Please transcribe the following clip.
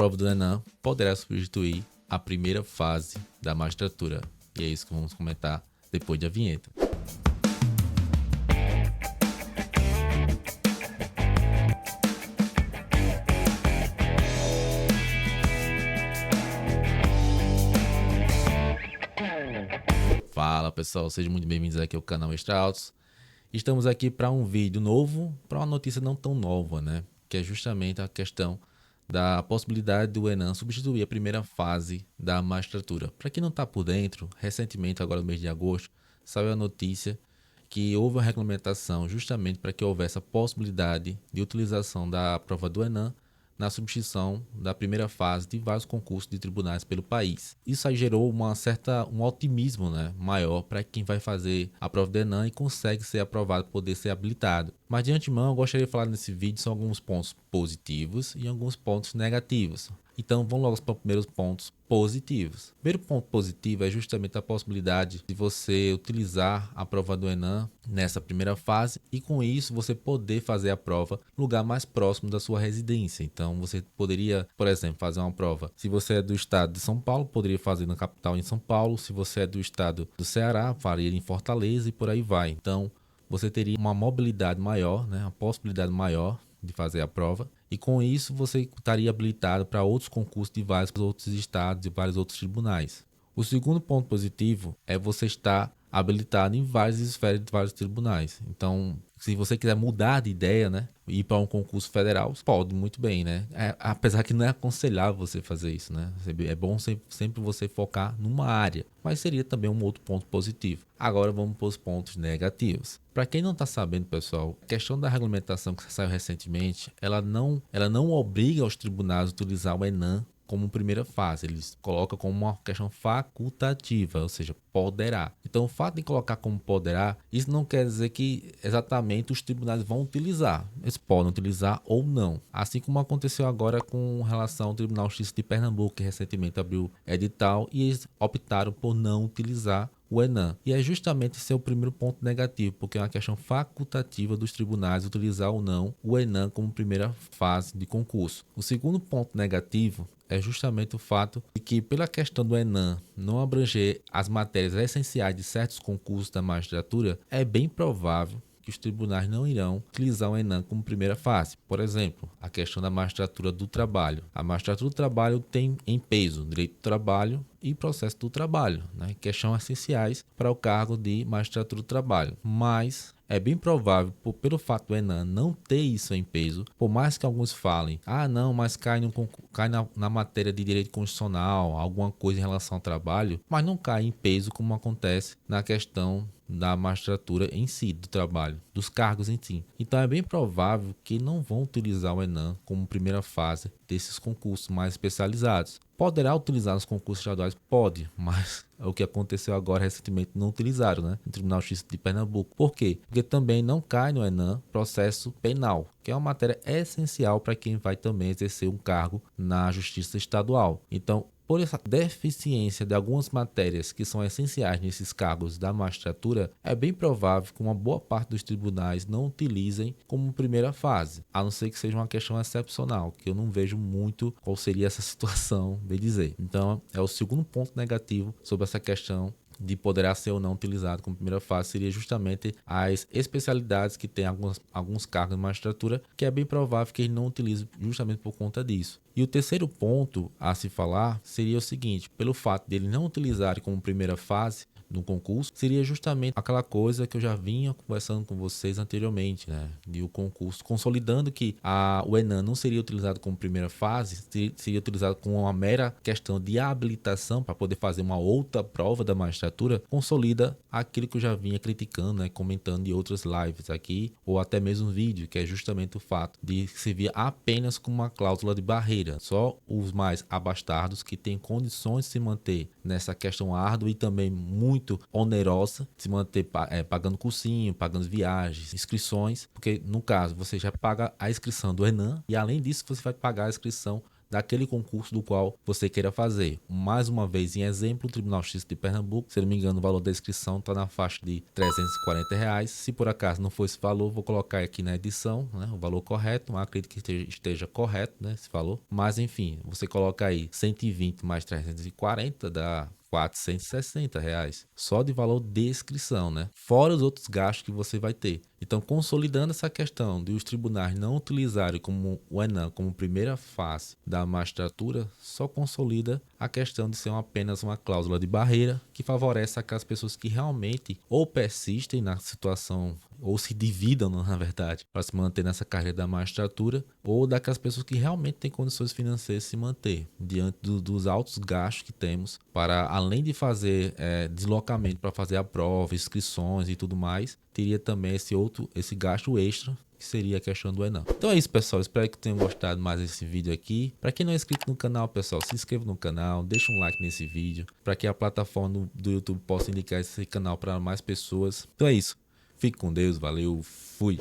prova do Enem poderá substituir a primeira fase da magistratura. E é isso que vamos comentar depois da vinheta. Fala pessoal, sejam muito bem-vindos aqui ao canal Extra Autos. Estamos aqui para um vídeo novo, para uma notícia não tão nova, né? Que é justamente a questão da possibilidade do Enem substituir a primeira fase da magistratura. Para quem não está por dentro, recentemente, agora no mês de agosto, saiu a notícia que houve uma regulamentação justamente para que houvesse a possibilidade de utilização da prova do Enem na substituição da primeira fase de vários concursos de tribunais pelo país. Isso aí gerou um otimismo, né, maior para quem vai fazer a prova do Enem e consegue ser aprovado, poder ser habilitado. Mas de antemão, eu gostaria de falar nesse vídeo são alguns pontos positivos e alguns pontos negativos. Então vamos logo para os primeiros pontos positivos. O primeiro ponto positivo é justamente a possibilidade de você utilizar a prova do Enem nessa primeira fase e com isso você poder fazer a prova no lugar mais próximo da sua residência. Então você poderia, por exemplo, fazer uma prova. Se você é do estado de São Paulo, poderia fazer na capital em São Paulo. Se você é do estado do Ceará, faria em Fortaleza e por aí vai. Então você teria uma mobilidade maior, né, uma possibilidade maior de fazer a prova. E com isso você estaria habilitado para outros concursos de vários outros estados e vários outros tribunais. O segundo ponto positivo é você estar habilitado em várias esferas de vários tribunais. Então, se você quiser mudar de ideia, né, ir para um concurso federal, pode muito bem, né? Apesar que não é aconselhável você fazer isso, né? É bom sempre você focar numa área, mas seria também um outro ponto positivo. Agora vamos para os pontos negativos. Para quem não está sabendo, pessoal, a questão da regulamentação que saiu recentemente, ela não obriga os tribunais a utilizar o Enem como primeira fase, eles colocam como uma questão facultativa, ou seja, poderá. Então, o fato de colocar como poderá, isso não quer dizer que exatamente os tribunais vão utilizar. Eles podem utilizar ou não. Assim como aconteceu agora com relação ao Tribunal de Justiça de Pernambuco, que recentemente abriu edital e eles optaram por não utilizar o Enem. E é justamente esse é o primeiro ponto negativo, porque é uma questão facultativa dos tribunais utilizar ou não o Enem como primeira fase de concurso. O segundo ponto negativo é justamente o fato de que, pela questão do Enem não abranger as matérias essenciais de certos concursos da magistratura, é bem provável que os tribunais não irão utilizar o Enem como primeira fase. Por exemplo, a questão da magistratura do trabalho. A magistratura do trabalho tem em peso direito do trabalho e processo do trabalho, né, que são essenciais para o cargo de magistratura do trabalho. Mas é bem provável, pelo fato do Enem não ter isso em peso, por mais que alguns falem, não, mas cai na matéria de direito constitucional, alguma coisa em relação ao trabalho, mas não cai em peso como acontece na questão da magistratura em si, do trabalho, dos cargos em si. Então é bem provável que não vão utilizar o Enem como primeira fase desses concursos mais especializados. Poderá utilizar nos concursos estaduais? Pode, mas é o que aconteceu agora recentemente, não utilizaram, né? No Tribunal de Justiça de Pernambuco. Por quê? Porque também não cai no Enem processo penal, que é uma matéria essencial para quem vai também exercer um cargo na Justiça Estadual. Então, por essa deficiência de algumas matérias que são essenciais nesses cargos da magistratura, é bem provável que uma boa parte dos tribunais não utilizem como primeira fase, a não ser que seja uma questão excepcional, que eu não vejo muito qual seria essa situação, bem dizer. Então, é o segundo ponto negativo sobre essa questão de poderá ser ou não utilizado como primeira fase, seria justamente as especialidades que tem alguns cargos de magistratura, que é bem provável que ele não utilize justamente por conta disso. E o terceiro ponto a se falar seria o seguinte: pelo fato dele não utilizar como primeira fase no concurso, seria justamente aquela coisa que eu já vinha conversando com vocês anteriormente, né? De o concurso, consolidando que o Enem não seria utilizado como primeira fase, seria utilizado com uma mera questão de habilitação para poder fazer uma outra prova da magistratura, consolida aquilo que eu já vinha criticando, né? Comentando em outras lives aqui, ou até mesmo um vídeo, que é justamente o fato de servir apenas como uma cláusula de barreira. Só os mais abastados que têm condições de se manter nessa questão árdua e também muito onerosa, de se manter pagando cursinho, pagando viagens, inscrições, porque no caso você já paga a inscrição do Enem e além disso você vai pagar a inscrição daquele concurso do qual você queira fazer. Mais uma vez, em exemplo, o Tribunal de Justiça de Pernambuco, se não me engano, o valor da inscrição está na faixa de R$ 340. Se por acaso não for esse valor, vou colocar aqui na edição, né, o valor correto. Acredito que esteja correto, né, esse valor. Mas enfim, você coloca aí 120 mais 340 dá R$ 460 só de valor de inscrição, né? Fora os outros gastos que você vai ter. Então, consolidando essa questão de os tribunais não utilizarem como o ENAM como primeira fase da magistratura, só consolida a questão de ser apenas uma cláusula de barreira que favorece aquelas pessoas que realmente ou persistem na situação ou se dividam, na verdade, para se manter nessa carreira da magistratura, ou daquelas pessoas que realmente têm condições financeiras de se manter, diante dos altos gastos que temos para, além de fazer deslocamento para fazer a prova, inscrições e tudo mais, teria também esse gasto extra, que seria a questão do ENAM. Então é isso, pessoal. Espero que tenham gostado mais desse vídeo aqui. Para quem não é inscrito no canal, pessoal, se inscreva no canal, deixa um like nesse vídeo, para que a plataforma do YouTube possa indicar esse canal para mais pessoas. Então é isso. Fique com Deus, valeu, fui!